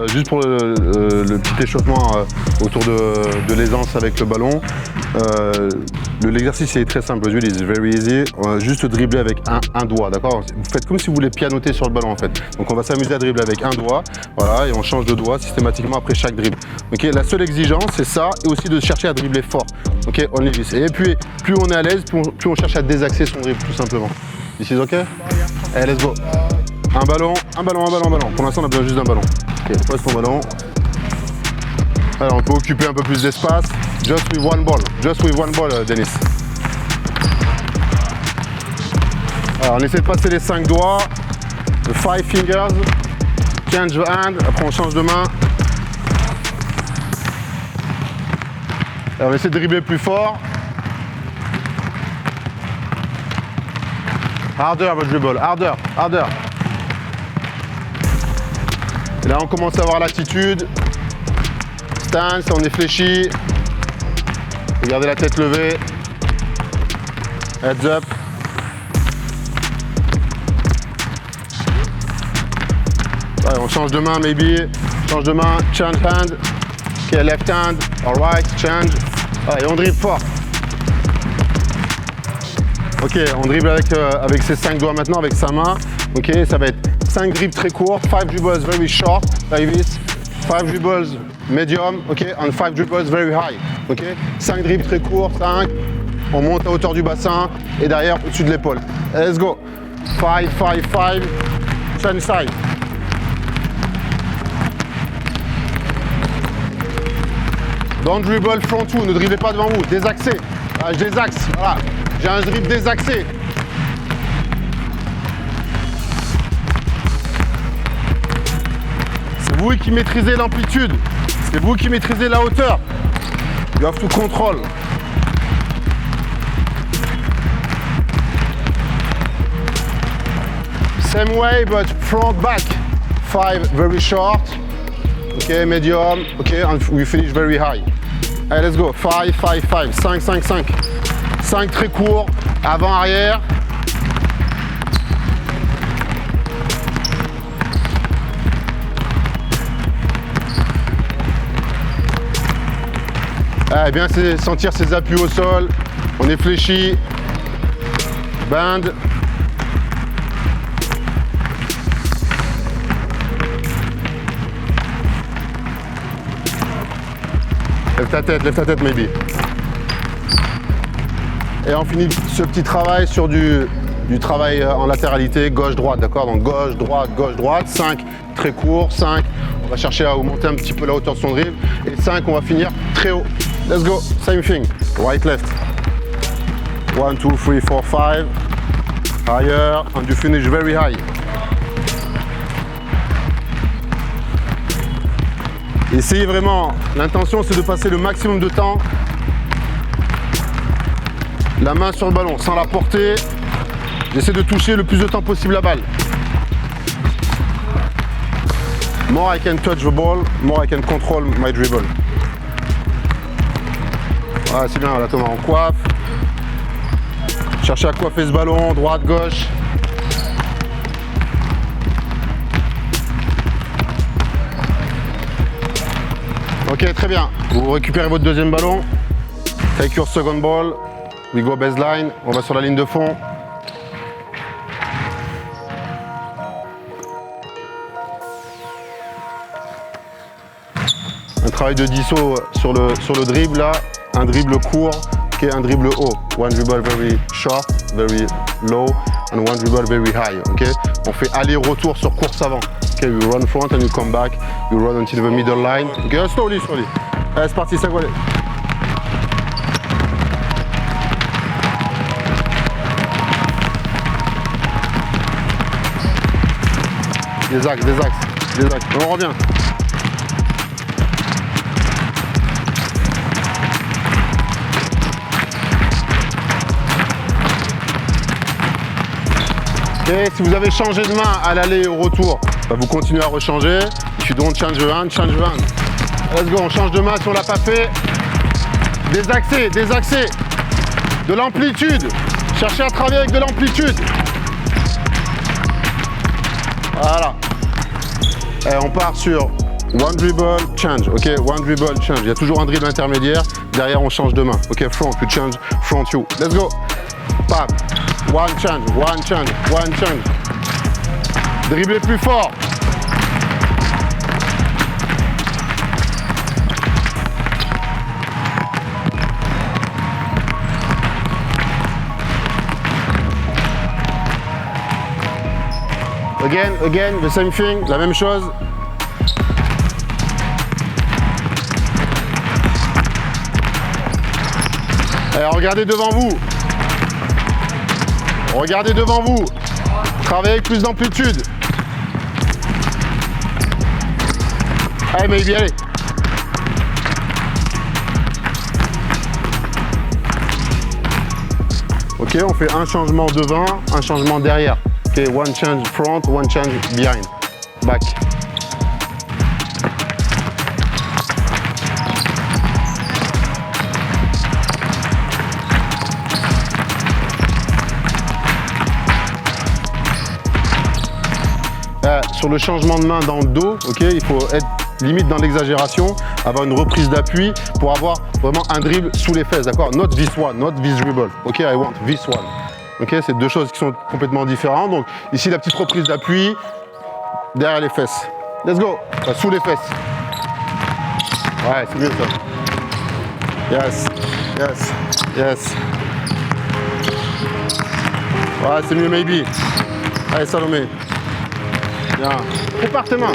Juste pour le petit échauffement autour de l'aisance avec le ballon. L'exercice est très simple, le drill is very easy. On va juste dribbler avec un doigt, d'accord? Vous faites comme si vous voulez pianoter sur le ballon en fait. Donc on va s'amuser à dribbler avec un doigt, voilà, et on change de doigt systématiquement après chaque dribble. Ok, la seule exigence c'est ça, et aussi de chercher à dribbler fort. Ok, only this. Et puis plus on est à l'aise, plus on cherche à désaxer son dribble tout simplement. This is ok? Allez, let's go. Un ballon, un ballon, un ballon, un ballon. Pour l'instant on a besoin juste d'un ballon. Ok, pose ton ballon. Alors on peut occuper un peu plus d'espace. Just with one ball, Denis. Alors on essaie de passer les 5 doigts. The 5 fingers. Change the hand. Après on change de main. Alors on essaie de dribbler plus fort. Harder the dribble, harder, harder. Et là on commence à avoir l'attitude. Stance, on est fléchi. Regardez la tête levée. Heads up. Ouais, on change de main, maybe. Change de main, change hand. Ok, left hand, alright, change. Ouais, et on dribble fort. Ok, on dribble avec ses 5 doigts maintenant, avec sa main. Ok, ça va être 5 dribbles très courts, 5 dribbles very short, like this. 5 dribbles medium, ok, and 5 dribbles very high, ok. 5 dribbles très courts, 5. On monte à hauteur du bassin et derrière au-dessus de l'épaule. Let's go. 5, 5, 5. Change side. Don't dribble front two, ne dribblez pas devant vous, désaxez. Ah, je désaxe, voilà. J'ai un dribble désaxé. C'est vous qui maîtrisez l'amplitude. C'est vous qui maîtrisez la hauteur. You have to control. Same way, but front, back. 5 very short. Okay, medium. Okay, and we finish very high. Allez, let's go. 5, 5, 5. 5, 5, 5. 5 très courts. Avant, arrière. Ah, bien sentir ses appuis au sol. On est fléchi. Bend. Lève ta tête, maybe. Et on finit ce petit travail sur du travail en latéralité, gauche-droite, d'accord? Donc gauche-droite, 5 très court, 5, on va chercher à augmenter un petit peu la hauteur de son dribble, et 5, on va finir très haut. Let's go, same thing, right-left. 1, 2, 3, 4, 5, higher, and you finish very high. Essayez vraiment, l'intention c'est de passer le maximum de temps la main sur le ballon, sans la porter. J'essaie de toucher le plus de temps possible la balle. More I can touch the ball, more I can control my dribble. Voilà, c'est bien, là Thomas, on coiffe. Cherchez à coiffer ce ballon, droite, gauche. Ok, très bien. Vous récupérez votre deuxième ballon. Take your second ball. We go baseline. On va sur la ligne de fond. Un travail de disso sur le dribble là. Un dribble court, okay, un dribble haut. One dribble very short, very low, and one dribble very high. Okay? On fait aller-retour sur course avant. Okay, you run front and you come back. You run until the middle line. Okay, slowly. Allez, c'est parti, ça va aller. Des axes. On revient. Et si vous avez changé de main à l'aller et au retour, bah vous continuez à rechanger. If you don't change the hand, change the hand. Let's go, on change de main si on l'a pas fait. Désaxer. De l'amplitude. Cherchez à travailler avec de l'amplitude. Voilà. Et on part sur one dribble, change, ok, one dribble, change. Il y a toujours un dribble intermédiaire, derrière on change de main, ok, front, you change, front you. Let's go. Bam, one change, one change, one change. Dribbler plus fort. Again, the same thing, la même chose. Et regardez devant vous. Regardez devant vous. Travaillez avec plus d'amplitude. Allez, maybe, allez. Ok, on fait un changement devant, un changement derrière. Ok, one change front, one change behind. Back. Sur le changement de main dans le dos, ok, il faut être limite dans l'exagération, avoir une reprise d'appui pour avoir vraiment un dribble sous les fesses, d'accord? Not this one, not this dribble. Ok, I want this one. Ok, c'est deux choses qui sont complètement différentes. Donc ici la petite reprise d'appui derrière les fesses. Let's go. Enfin, sous les fesses. Ouais, c'est mieux ça. Yes, yes, yes. Ouais, c'est mieux maybe. Allez, Salomé. Bien. Prépare tes mains.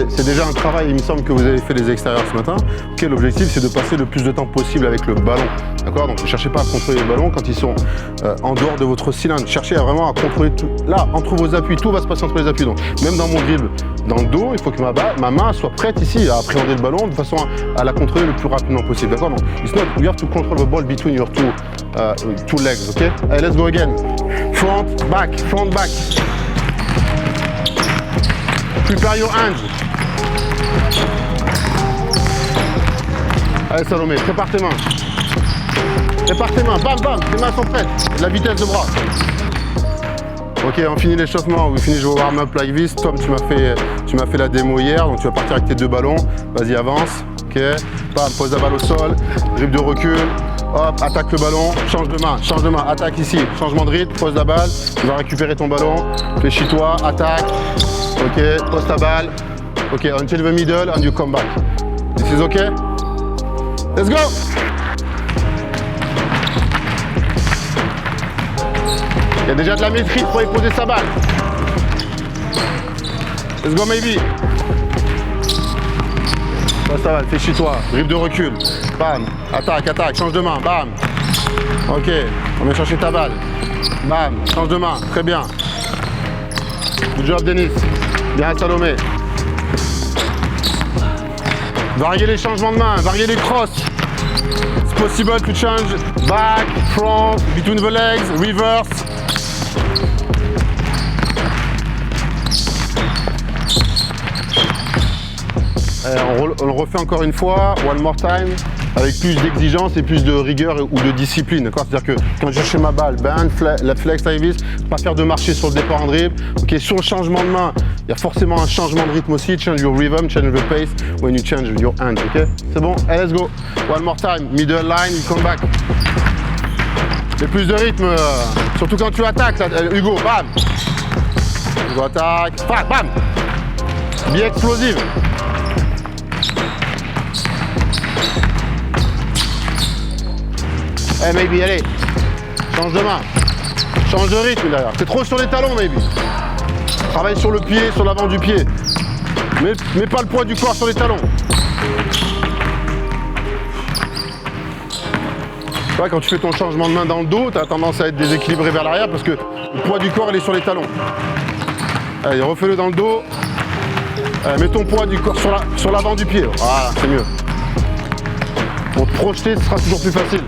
C'est déjà un travail, il me semble que vous avez fait les extérieurs ce matin. Okay, l'objectif, c'est de passer le plus de temps possible avec le ballon. D'accord? Donc ne cherchez pas à contrôler les ballons quand ils sont en dehors de votre cylindre. Cherchez vraiment à contrôler tout. Là, entre vos appuis, tout va se passer entre les appuis. Donc même dans mon dribble, dans le dos, il faut que ma main soit prête ici à appréhender le ballon de façon à la contrôler le plus rapidement possible. D'accord? Donc it's not, you have to control the ball between your two legs. Ok? Allez, let's go again. Front, back, front, back. Prepare your hands. Allez Salomé, prépare tes mains. Prépare tes mains, bam bam, tes mains sont prêtes. La vitesse de bras. Ok, on finit l'échauffement, we finish your warm up like this. Tom, tu m'as fait la démo hier, donc tu vas partir avec tes deux ballons. Vas-y, avance. Ok, bam, pose la balle au sol, dribble de recul. Hop, attaque le ballon, change de main, attaque ici, changement de rythme, pose la balle, tu vas récupérer ton ballon, fléchis-toi, attaque, ok, pose ta balle, ok, until the middle and you come back. This is okay? Let's go! Il y a déjà de la maîtrise pour y poser sa balle. Let's go maybe. Pose ta balle, fléchis-toi, dribble de recul, bam, attaque, change de main, bam. Ok, on vient chercher ta balle, bam, change de main, très bien. Good job Denis, bien Salomé. Variez les changements de main, variez les crosses. It's possible to change back, front, between the legs, reverse. On le refait encore une fois, one more time, avec plus d'exigence et plus de rigueur ou de discipline. C'est-à-dire que quand je cherche ma balle, band, la flex like this, pas faire de marcher sur le départ en dribble. Okay, sur le changement de main, il y a forcément un changement de rythme aussi. Change your rhythm, change the pace when you change your hands. Okay? C'est bon? Allez, let's go. One more time, middle line, you come back. Et plus de rythme, surtout quand tu attaques, là, Hugo, bam. Hugo attaque, bam. Bien explosive. Hey, maybe, allez, change de main, change de rythme derrière. T'es trop sur les talons, maybe. Travaille sur le pied, sur l'avant du pied. Mets pas le poids du corps sur les talons. Ouais, quand tu fais ton changement de main dans le dos, tu as tendance à être déséquilibré vers l'arrière parce que le poids du corps il est sur les talons. Allez, refais-le dans le dos. Allez, mets ton poids du corps sur l'avant du pied. Voilà, c'est mieux. Pour te projeter, ce sera toujours plus facile.